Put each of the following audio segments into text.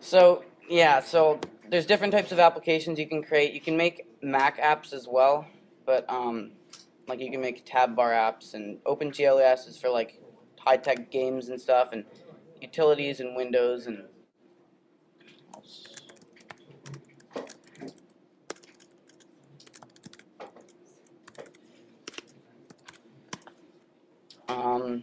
So yeah, so there's different types of applications you can create. You can make Mac apps as well, but like you can make tab bar apps, and OpenGLES is for like high-tech games and stuff, and utilities and Windows and um,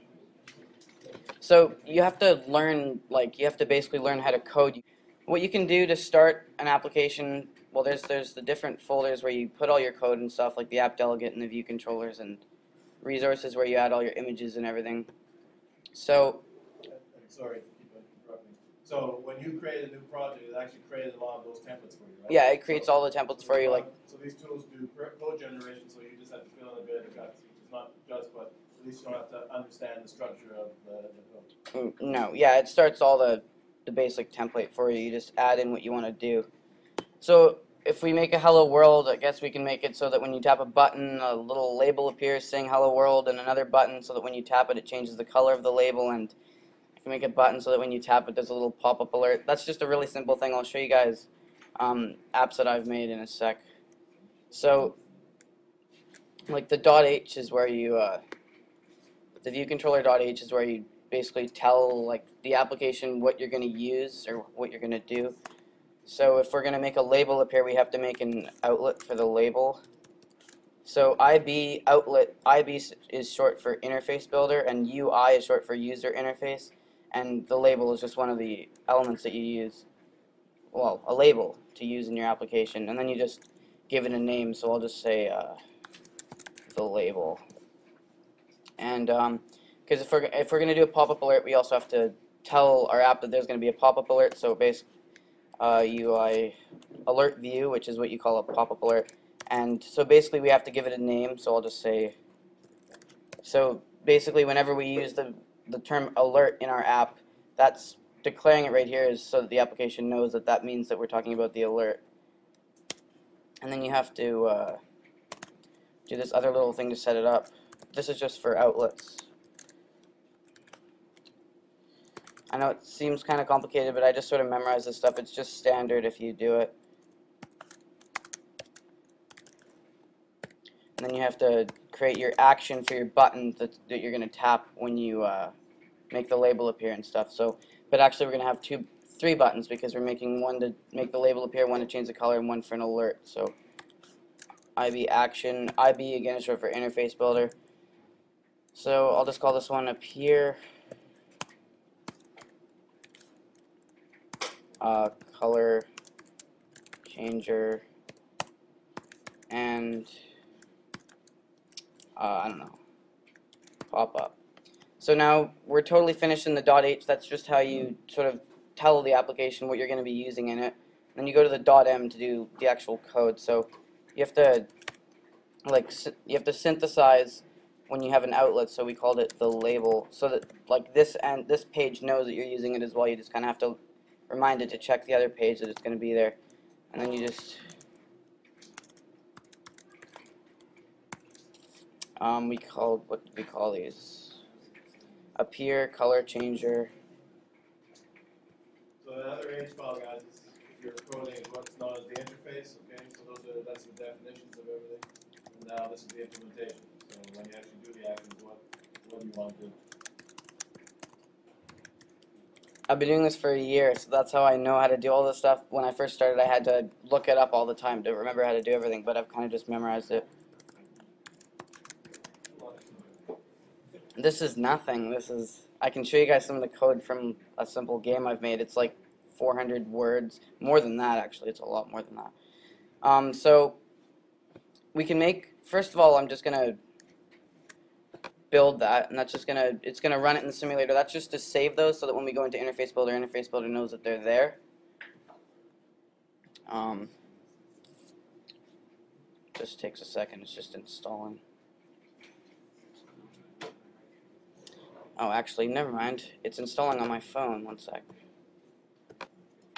so you have to learn, like you have to basically learn how to code. What you can do to start an application, well, there's the different folders where you put all your code and stuff, like the app delegate and the view controllers, and resources where you add all your images and everything. So Sorry to keep interrupting. So when you create a new project, it actually created a lot of those templates for you, right? yeah, it creates all the templates for you. Like, so these tools do code generation, so you just have to fill in a bit of guts, which is not just, but at least you don't have to understand the structure of the code. no, yeah, it starts all the basic template for you. You just add in what you want to do. So if we make a hello world, I guess we can make it so that when you tap a button, a little label appears saying hello world, and another button so that when you tap it, it changes the color of the label, and I can make a button so that when you tap it, there's a little pop-up alert. That's just a really simple thing. I'll show you guys apps that I've made in a sec. So, like the .h is where you, the view controller .h is where you basically tell like the application what you're going to use or what you're going to do. So if we're going to make a label appear, we have to make an outlet for the label. So IB outlet, IB is short for interface builder, and UI is short for user interface, and the label is just one of the elements that you use. Well, a label to use in your application, and then you just give it a name. So I'll just say the label. And because if we're going to do a pop-up alert, we also have to tell our app that there's going to be a pop-up alert. So basically, UI alert view, which is what you call a pop-up alert. And so basically we have to give it a name, so I'll just say, so basically whenever we use the term alert in our app, that's declaring it right here is so that the application knows that that means that we're talking about the alert. And then you have to do this other little thing to set it up. This is just for outlets. I know it seems kind of complicated, but I just sort of memorize this stuff. It's just standard if you do it. And then you have to create your action for your button that you're going to tap when you make the label appear and stuff. So, but actually we're going to have three buttons because we're making one to make the label appear, one to change the color, and one for an alert. So IB action, IB again is short for interface builder. So I'll just call this one appear, color changer, and I don't know, pop up. So now we're totally finished in the .h. That's just how you sort of tell the application what you're going to be using in it. Then you go to the .m to do the actual code. So you have to synthesize when you have an outlet. So we called it the label, so that like this page knows that you're using it as well. You just kind of have to remind it to check the other page that it's going to be there, and then you just what did we call these? Appear, color changer. So the other H file, guys, is if you're coding what's known as the interface. Okay, so that's the definitions of everything. And now this is the implementation. So when you actually do the actions, what do you want to do? I've been doing this for a year, so that's how I know how to do all this stuff. When I first started, I had to look it up all the time to remember how to do everything, but I've kind of just memorized it. This is nothing. I can show you guys some of the code from a simple game I've made. It's like 400 words. More than that, actually. It's a lot more than that. So we can make, first of all, I'm just going to build that, and that's just it's going to run it in the simulator. That's just to save those so that when we go into Interface Builder knows that they're there. Just takes a second. It's just installing. Oh, actually, never mind. It's installing on my phone. One sec.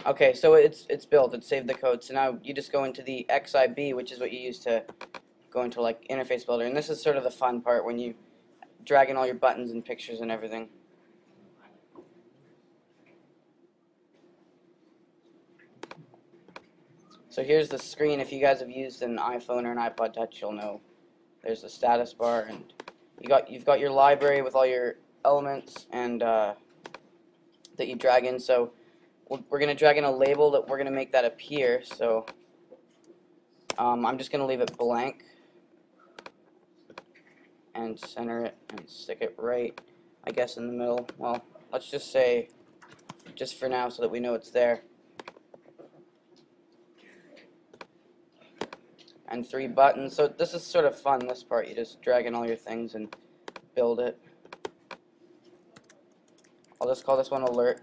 Okay, so it's built. It saved the code. So now you just go into the XIB, which is what you use to go into like Interface Builder. And this is sort of the fun part when you drag in all your buttons and pictures and everything. So here's the screen. If you guys have used an iPhone or an iPod Touch, you'll know there's the status bar, and you've got your library with all your elements and that you drag in. So we're going to drag in a label that we're going to make that appear. So I'm just going to leave it blank and center it and stick it right, I guess, in the middle. Well, let's just say, just for now, so that we know it's there. And 3 buttons. So this is sort of fun, this part. You just drag in all your things and build it. I'll just call this one alert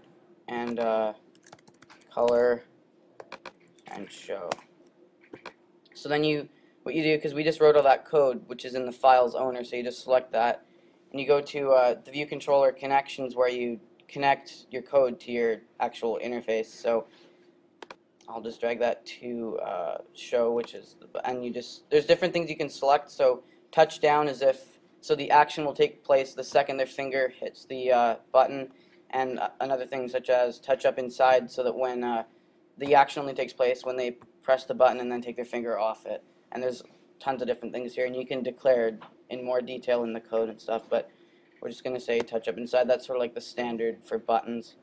and color and show. So then what you do, because we just wrote all that code, which is in the file's owner, so you just select that, and you go to the view controller connections, where you connect your code to your actual interface. So I'll just drag that to show, which is there's different things you can select. So touch down is so the action will take place the second their finger hits the button, and another thing such as touch up inside, so that when the action only takes place when they press the button and then take their finger off it. And there's tons of different things here, and you can declare in more detail in the code and stuff, but we're just going to say touch up inside. That's sort of like the standard for buttons.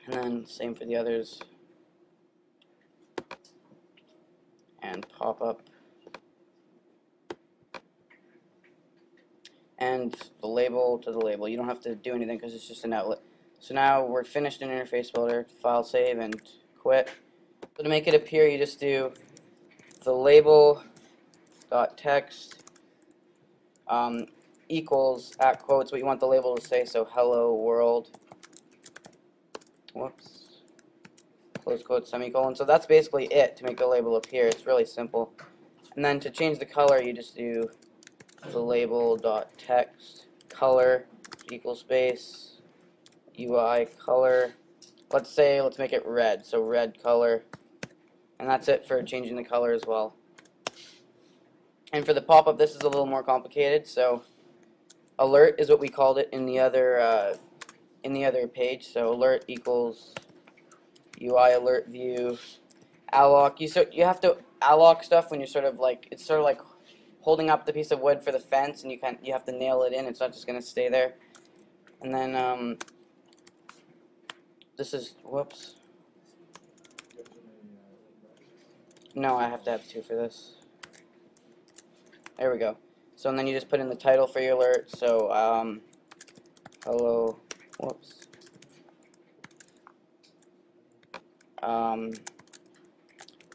And then same for the others. And pop up. And the label to the label. You don't have to do anything because it's just an outlet. So now we're finished in Interface Builder. File save and quit. So to make it appear, you just do the label dot text equals at quotes what you want the label to say. So hello world. Whoops. Close quotes, semicolon. So that's basically it to make the label appear. It's really simple. And then to change the color, you just do the label dot text color equals space UI color. Let's make it red. So red color. And that's it for changing the color as well. And for the pop-up, this is a little more complicated. So alert is what we called it in the other page. So alert equals UI alert view alloc. You have to alloc stuff when you're it's sort of like holding up the piece of wood for the fence, and you have to nail it in. It's not just going to stay there. And then this is whoops. No, I have to have 2 for this. There we go. So and then you just put in the title for your alert. So hello. Whoops.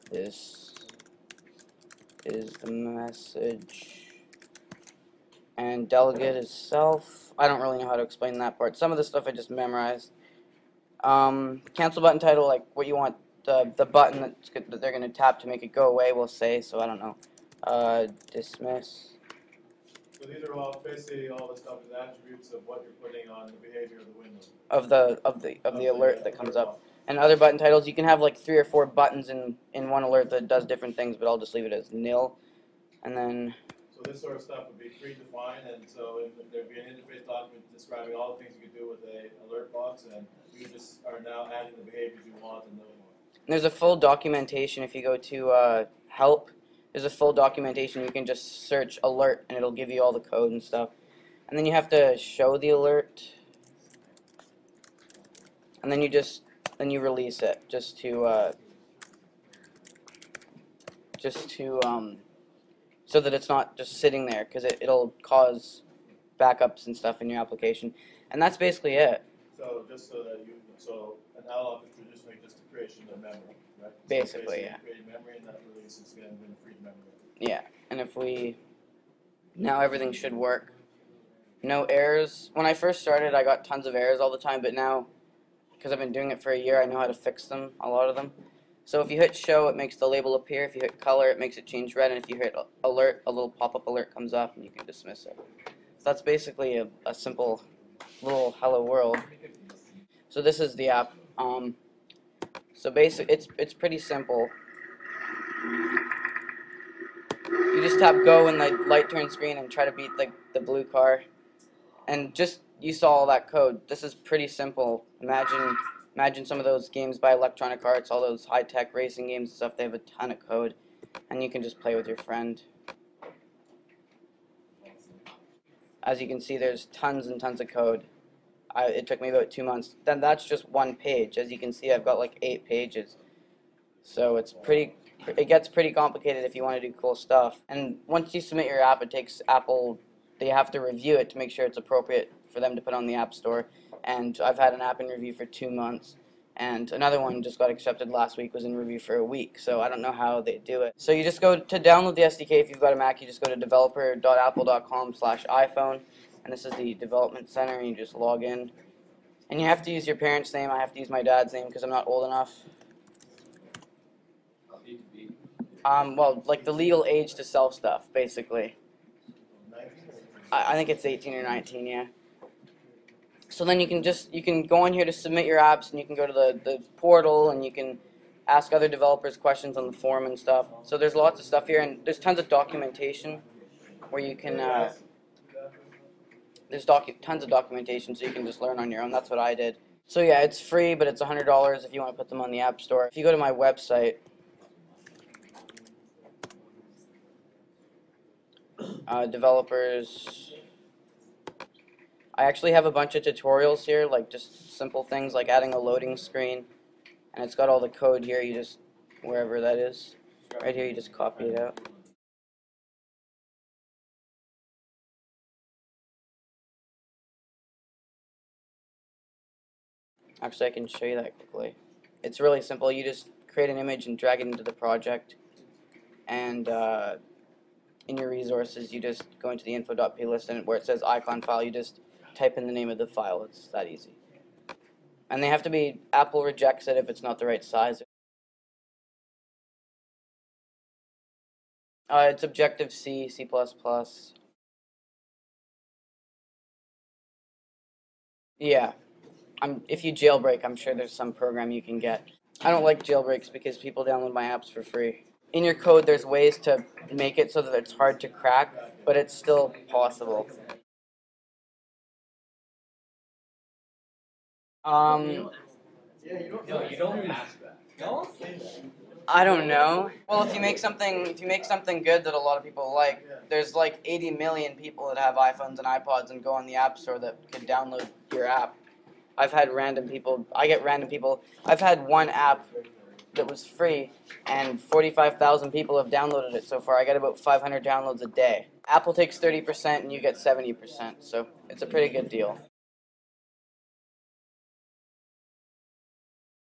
This is the message, and delegate is self. I don't really know how to explain that part. Some of the stuff I just memorized. Cancel button title, like what you want the button that they're going to tap to make it go away will say. So I don't know. Dismiss. So these are all basically all the stuff is attributes of what you're putting on the behavior of the window. Of the alert that comes up. And other button titles, you can have like 3 or 4 buttons in one alert that does different things, but I'll just leave it as nil. And then so this sort of stuff would be predefined, and so there'd be an interface document describing all the things you could do with a alert box, and you just are now adding the behaviors you want and no more. And there's a full documentation. If you go to help, there's a full documentation. You can just search alert, and it'll give you all the code and stuff. And then you have to show the alert, and then you release it just to so that it's not just sitting there, because it'll cause backups and stuff in your application. And that's basically it. So just so an alloc is traditionally just the creation of memory, right? Basically, so yeah. Create memory, and that releases again when freed memory. Yeah, and if now everything should work. No errors. When I first started, I got tons of errors all the time, but now, because I've been doing it for a year, I know how to fix them, a lot of them. So if you hit show, it makes the label appear. If you hit color, it makes it change red. And if you hit alert, a little pop-up alert comes up, and you can dismiss it. So that's basically a simple little hello world. So this is the app. So it's pretty simple. You just tap go when the light turns green and try to beat the blue car. And you saw all that code. This is pretty simple. Imagine Imagine some of those games by Electronic Arts, all those high-tech racing games and stuff, they have a ton of code, and you can just play with your friend. As you can see, there's tons and tons of code. It took me about 2 months. Then that's just one page. As you can see, I've got like 8 pages. So it gets pretty complicated if you want to do cool stuff. And once you submit your app, it takes Apple, they have to review it to make sure it's appropriate for them to put on the App Store. And I've had an app in review for 2 months. And another one just got accepted last week, was in review for a week. So I don't know how they do it. So you just go to download the SDK. If you've got a Mac, you just go to developer.apple.com/iPhone. And this is the development center, and you just log in. And you have to use your parents' name. I have to use my dad's name because I'm not old enough. Well, like the legal age to sell stuff, basically. I think it's 18 or 19, yeah. So then you can go on here to submit your apps, and you can go to the portal, and you can ask other developers questions on the forum and stuff. So there's lots of stuff here, and there's tons of documentation where you can, there's tons of documentation, so you can just learn on your own. That's what I did. So yeah, it's free, but it's $100 if you want to put them on the App Store. If you go to my website, developers, I actually have a bunch of tutorials here, like just simple things like adding a loading screen, and it's got all the code here. You just, wherever that is, right here, you just copy it out. Actually, I can show you that quickly. It's really simple. You just create an image and drag it into the project, and in your resources, you just go into the info.p list, and where it says icon file, you just type in the name of the file. It's that easy. And they have to be, Apple rejects it if it's not the right size. It's Objective-C, C++. Yeah. If you jailbreak, I'm sure there's some program you can get. I don't like jailbreaks because people download my apps for free. In your code, there's ways to make it so that it's hard to crack, but it's still possible. No, you don't ask that. No? I don't know. Well, if you make something good that a lot of people like, there's like 80 million people that have iPhones and iPods and go on the App Store that could download your app. I've had random people. I get random people. I've had one app that was free, and 45,000 people have downloaded it so far. I get about 500 downloads a day. Apple takes 30%, and you get 70%, so it's a pretty good deal.